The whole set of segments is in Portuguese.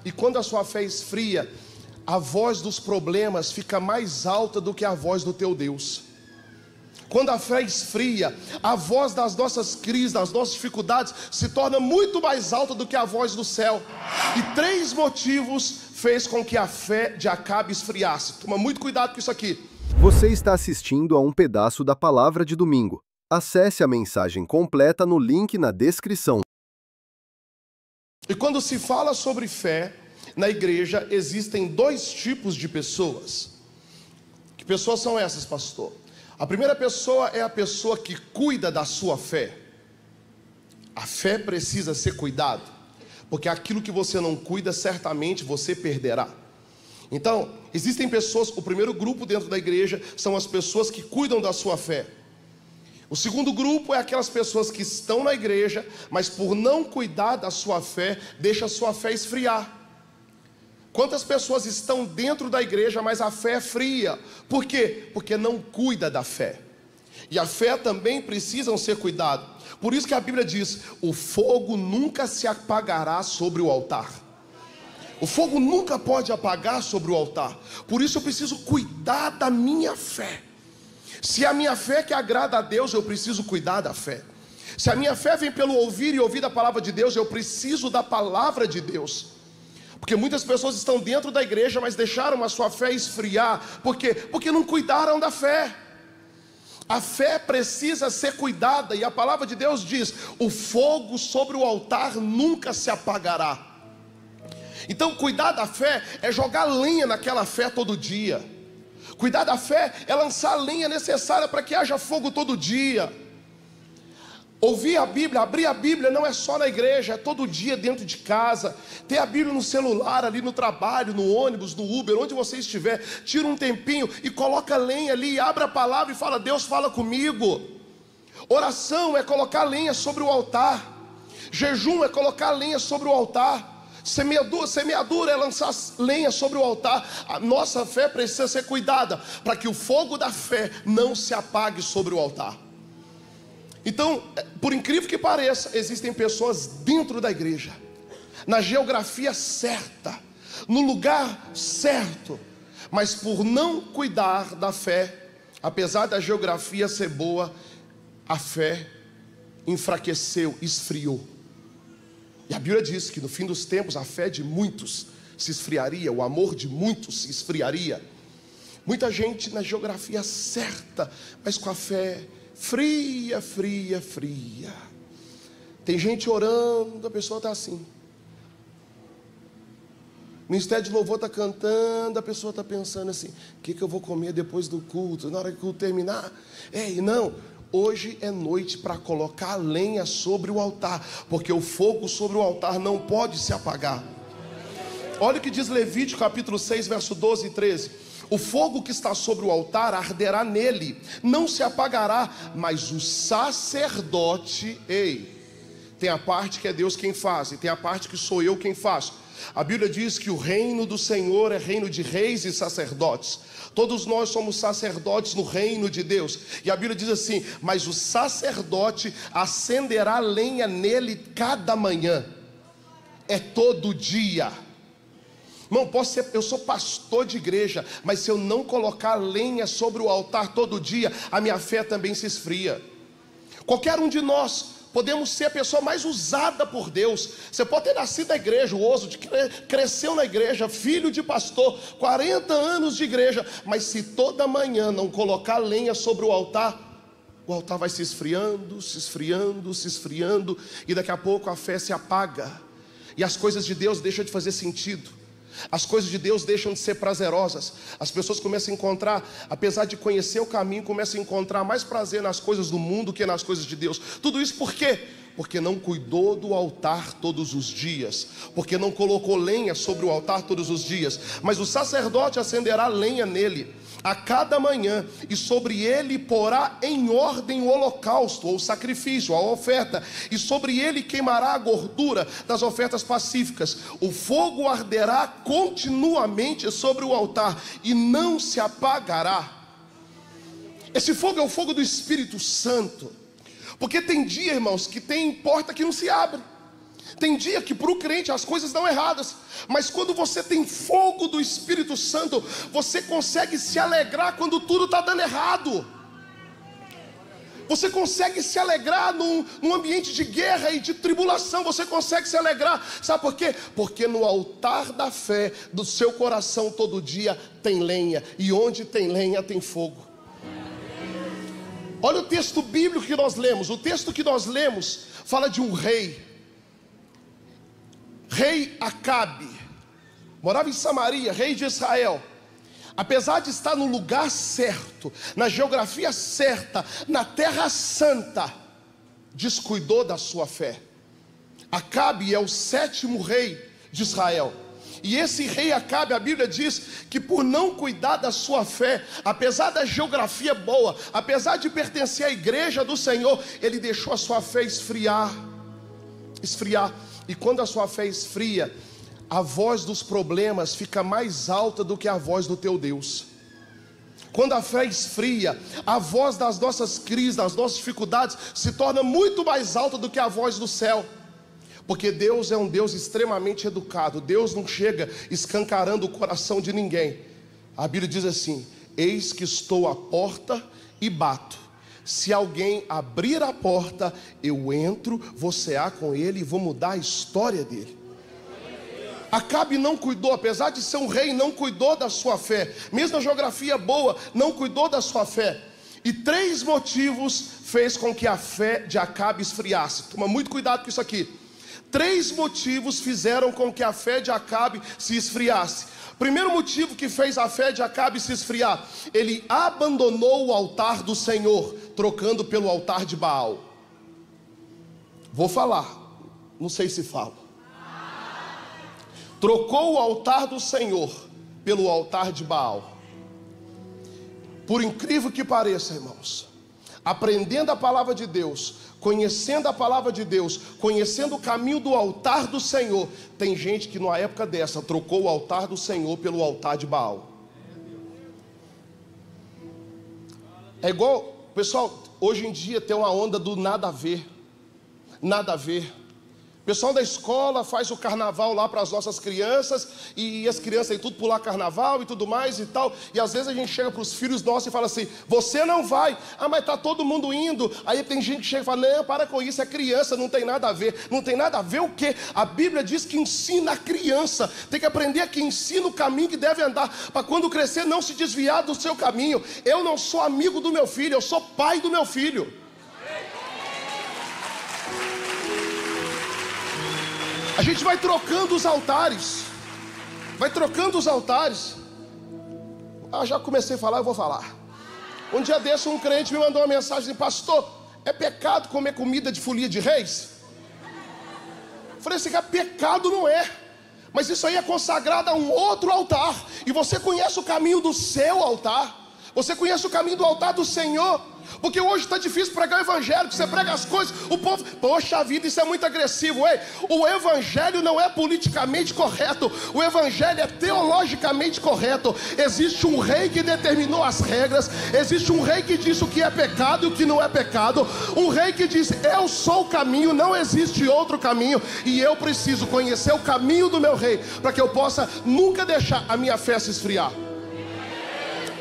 e quando a sua fé esfria, a voz dos problemas fica mais alta do que a voz do teu Deus. Quando a fé esfria, a voz das nossas crises, das nossas dificuldades, se torna muito mais alta do que a voz do céu. E 3 motivos fez com que a fé de Acabe esfriasse. Toma muito cuidado com isso aqui. Você está assistindo a um pedaço da Palavra de Domingo. Acesse a mensagem completa no link na descrição. E quando se fala sobre fé, na igreja existem 2 tipos de pessoas. Que pessoas são essas, pastor? A primeira pessoa é a pessoa que cuida da sua fé. A fé precisa ser cuidada, porque aquilo que você não cuida, certamente você perderá. Então, existem pessoas, o primeiro grupo dentro da igreja são as pessoas que cuidam da sua fé. O segundo grupo é aquelas pessoas que estão na igreja, mas por não cuidar da sua fé, deixa a sua fé esfriar. Quantas pessoas estão dentro da igreja, mas a fé é fria? Por quê? Porque não cuida da fé. E a fé também precisa ser cuidada. Por isso que a Bíblia diz: o fogo nunca se apagará sobre o altar. O fogo nunca pode apagar sobre o altar. Por isso eu preciso cuidar da minha fé. Se a minha fé que agrada a Deus, eu preciso cuidar da fé. Se a minha fé vem pelo ouvir e ouvir a palavra de Deus, eu preciso da palavra de Deus. Porque muitas pessoas estão dentro da igreja, mas deixaram a sua fé esfriar. Por quê? Porque não cuidaram da fé. A fé precisa ser cuidada, e a palavra de Deus diz: o fogo sobre o altar nunca se apagará. Então cuidar da fé é jogar lenha naquela fé todo dia. Cuidar da fé é lançar a lenha necessária para que haja fogo todo dia. Ouvir a Bíblia, abrir a Bíblia não é só na igreja, é todo dia dentro de casa. Ter a Bíblia no celular, ali no trabalho, no ônibus, no Uber, onde você estiver. Tira um tempinho e coloca lenha ali, abre a palavra e fala: Deus, fala comigo. Oração é colocar lenha sobre o altar. Jejum é colocar lenha sobre o altar. Semeadura é lançar lenha sobre o altar. A nossa fé precisa ser cuidada, para que o fogo da fé não se apague sobre o altar. Então, por incrível que pareça, existem pessoas dentro da igreja, na geografia certa, no lugar certo, mas por não cuidar da fé, apesar da geografia ser boa, a fé enfraqueceu, esfriou. E a Bíblia diz que no fim dos tempos a fé de muitos se esfriaria, o amor de muitos se esfriaria. Muita gente na geografia certa, mas com a fé fria, fria, fria. Tem gente orando, a pessoa está assim. O ministério de louvor está cantando, a pessoa está pensando assim: o que eu vou comer depois do culto? Na hora que o culto terminar? Ei, não, hoje é noite para colocar lenha sobre o altar, porque o fogo sobre o altar não pode se apagar. Olha o que diz Levítico capítulo 6, verso 12 e 13. O fogo que está sobre o altar arderá nele, não se apagará, mas o sacerdote, tem a parte que é Deus quem faz, e tem a parte que sou eu quem faço. A Bíblia diz que o reino do Senhor é reino de reis e sacerdotes. Todos nós somos sacerdotes no reino de Deus. E a Bíblia diz assim: mas o sacerdote acenderá lenha nele cada manhã. É todo dia. Irmão, eu sou pastor de igreja, mas se eu não colocar lenha sobre o altar todo dia, a minha fé também se esfria. Qualquer um de nós podemos ser a pessoa mais usada por Deus. Você pode ter nascido na igreja, o oso de cresceu na igreja, filho de pastor, 40 anos de igreja, mas se toda manhã não colocar lenha sobre o altar vai se esfriando, se esfriando, se esfriando, e daqui a pouco a fé se apaga, e as coisas de Deus deixam de fazer sentido. As coisas de Deus deixam de ser prazerosas. As pessoas começam a encontrar, apesar de conhecer o caminho, começam a encontrar mais prazer nas coisas do mundo que nas coisas de Deus. Tudo isso por quê? Porque não cuidou do altar todos os dias, porque não colocou lenha sobre o altar todos os dias. Mas o sacerdote acenderá lenha nele a cada manhã, e sobre ele porá em ordem o holocausto, ou sacrifício, a oferta, e sobre ele queimará a gordura das ofertas pacíficas. O fogo arderá continuamente sobre o altar e não se apagará. Esse fogo é o fogo do Espírito Santo. Porque tem dia, irmãos, que tem porta que não se abre. Tem dia que para o crente as coisas dão erradas, mas quando você tem fogo do Espírito Santo, você consegue se alegrar quando tudo está dando errado. Você consegue se alegrar num ambiente de guerra e de tribulação. Você consegue se alegrar, sabe por quê? Porque no altar da fé do seu coração todo dia tem lenha, e onde tem lenha tem fogo. Olha o texto bíblico que nós lemos. O texto que nós lemos fala de um rei Acabe, morava em Samaria, rei de Israel. Apesar de estar no lugar certo, na geografia certa, na terra santa, descuidou da sua fé. Acabe é o 7º rei de Israel. E esse rei Acabe, a Bíblia diz que por não cuidar da sua fé, apesar da geografia boa, apesar de pertencer à igreja do Senhor, ele deixou a sua fé esfriar. E quando a sua fé esfria, a voz dos problemas fica mais alta do que a voz do teu Deus. Quando a fé esfria, a voz das nossas crises, das nossas dificuldades, se torna muito mais alta do que a voz do céu. Porque Deus é um Deus extremamente educado. Deus não chega escancarando o coração de ninguém. A Bíblia diz assim: eis que estou à porta e bato. Se alguém abrir a porta, eu entro, vou cear com ele e vou mudar a história dele. Acabe não cuidou, apesar de ser um rei, não cuidou da sua fé. Mesmo a geografia boa, não cuidou da sua fé. E 3 motivos fez com que a fé de Acabe esfriasse. Toma muito cuidado com isso aqui. 3 motivos fizeram com que a fé de Acabe se esfriasse. Primeiro motivo que fez a fé de Acabe se esfriar: ele abandonou o altar do Senhor, trocando pelo altar de Baal. Vou falar, não sei se falo. Trocou o altar do Senhor pelo altar de Baal. Por incrível que pareça, irmãos, aprendendo a palavra de Deus, conhecendo a palavra de Deus, conhecendo o caminho do altar do Senhor, tem gente que numa época dessa trocou o altar do Senhor pelo altar de Baal. É igual, pessoal, hoje em dia tem uma onda do nada a ver. Nada a ver. O pessoal da escola faz o carnaval lá para as nossas crianças, e as crianças têm tudo pular carnaval e tudo mais e tal, e às vezes a gente chega para os filhos nossos e fala assim: você não vai. Ah, mas está todo mundo indo. Aí tem gente que chega e fala: não, para com isso, é criança, não tem nada a ver. Não tem nada a ver o quê? A Bíblia diz que ensina a criança, tem que aprender que ensina o caminho que deve andar, para quando crescer não se desviar do seu caminho. Eu não sou amigo do meu filho, eu sou pai do meu filho. A gente vai trocando os altares. Vai trocando os altares. Ah, já comecei a falar, eu vou falar. Um dia desse um crente me mandou uma mensagem assim: pastor, é pecado comer comida de folia de reis? Eu falei assim: cara, pecado não é. Mas isso aí é consagrado a um outro altar. E você conhece o caminho do seu altar. Você conhece o caminho do altar do Senhor. Porque hoje está difícil pregar o evangelho, que você prega as coisas, o povo, poxa vida, isso é muito agressivo. Ei, o evangelho não é politicamente correto, o evangelho é teologicamente correto. Existe um rei que determinou as regras, existe um rei que diz o que é pecado e o que não é pecado, um rei que diz: eu sou o caminho, não existe outro caminho, e eu preciso conhecer o caminho do meu rei, para que eu possa nunca deixar a minha fé se esfriar.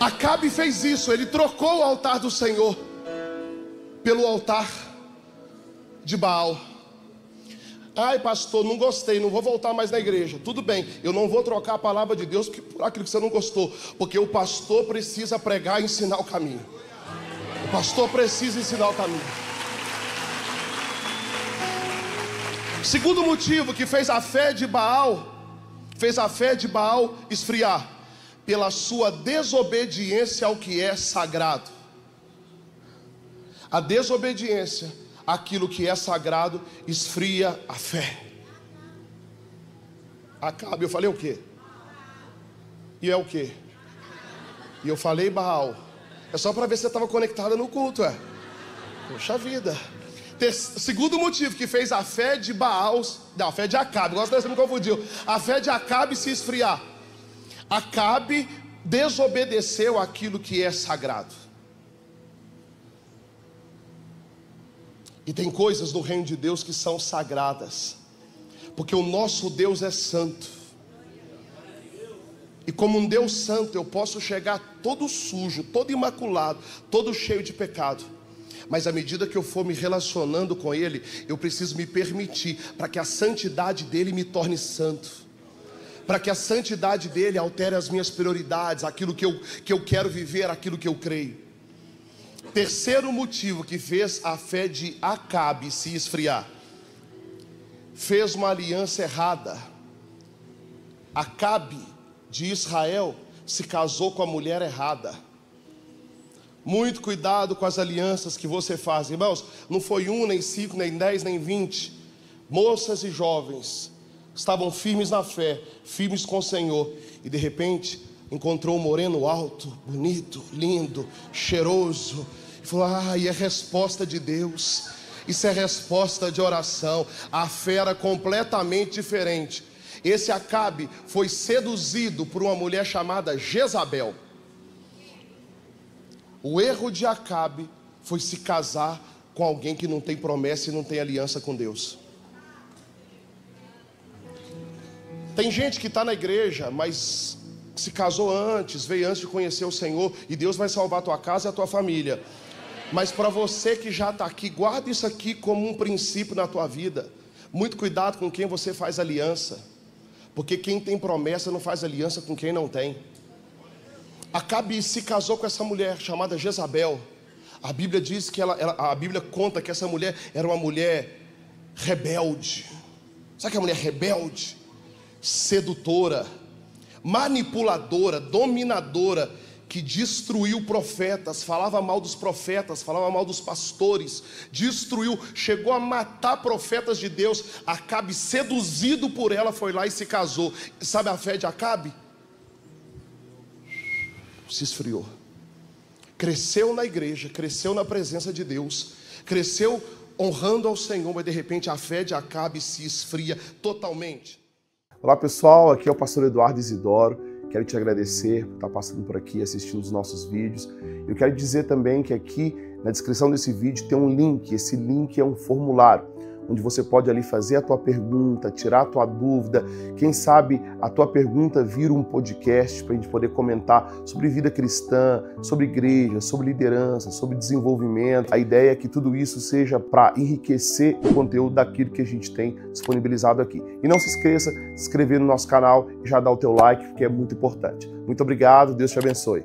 Acabe fez isso, ele trocou o altar do Senhor pelo altar de Baal. Ai, pastor, não gostei, não vou voltar mais na igreja. Tudo bem, eu não vou trocar a palavra de Deus por aquilo que você não gostou, porque o pastor precisa pregar e ensinar o caminho. O pastor precisa ensinar o caminho. Segundo motivo que fez a fé de Baal esfriar: pela sua desobediência ao que é sagrado. A desobediência àquilo que é sagrado esfria a fé. Acabe, eu falei o quê? E é o quê? E eu falei Baal. É só para ver se você estava conectada no culto, é. Poxa vida. Segundo motivo que fez a fé de Baal, não, a fé de Acabe, agora você me confundiu. A fé de Acabe se esfriar: Acabe desobedeceu aquilo que é sagrado. E tem coisas do reino de Deus que são sagradas. Porque o nosso Deus é santo. E como um Deus santo, eu posso chegar todo sujo, todo imaculado, todo cheio de pecado. Mas à medida que eu for me relacionando com Ele, eu preciso me permitir para que a santidade dEle me torne santo. Para que a santidade dEle altere as minhas prioridades, aquilo que eu quero viver, aquilo que eu creio. Terceiro motivo que fez a fé de Acabe se esfriar. Fez uma aliança errada. Acabe de Israel se casou com a mulher errada. Muito cuidado com as alianças que você faz, irmãos. Não foi 1, nem 5, nem 10, nem 20. Moças e jovens estavam firmes na fé, firmes com o Senhor, e de repente encontrou um moreno alto, bonito, lindo, cheiroso, e falou: e é resposta de Deus. Isso é resposta de oração. A fé era completamente diferente. Esse Acabe foi seduzido por uma mulher chamada Jezabel. O erro de Acabe foi se casar com alguém que não tem promessa e não tem aliança com Deus. Tem gente que está na igreja, mas se casou antes, veio antes de conhecer o Senhor, e Deus vai salvar a tua casa e a tua família. Mas para você que já está aqui, guarda isso aqui como um princípio na tua vida. Muito cuidado com quem você faz aliança, porque quem tem promessa não faz aliança com quem não tem. Acabe se casou com essa mulher chamada Jezabel. A Bíblia diz que a Bíblia conta que essa mulher era uma mulher rebelde. Sabe que é mulher rebelde? Sedutora, manipuladora, dominadora, que destruiu profetas, falava mal dos profetas, falava mal dos pastores, destruiu, chegou a matar profetas de Deus. Acabe, seduzido por ela, foi lá e se casou. Sabe a fé de Acabe? Se esfriou. Cresceu na igreja, cresceu na presença de Deus, cresceu honrando ao Senhor, mas de repente a fé de Acabe se esfria totalmente. Olá pessoal, aqui é o pastor Eduardo Isidoro. Quero te agradecer por estar passando por aqui, assistindo os nossos vídeos. Eu quero dizer também que aqui na descrição desse vídeo tem um link. Esse link é um formulário onde você pode ali fazer a tua pergunta, tirar a tua dúvida. Quem sabe a tua pergunta vira um podcast para a gente poder comentar sobre vida cristã, sobre igreja, sobre liderança, sobre desenvolvimento. A ideia é que tudo isso seja para enriquecer o conteúdo daquilo que a gente tem disponibilizado aqui. E não se esqueça de se inscrever no nosso canal e já dar o teu like, que é muito importante. Muito obrigado, Deus te abençoe.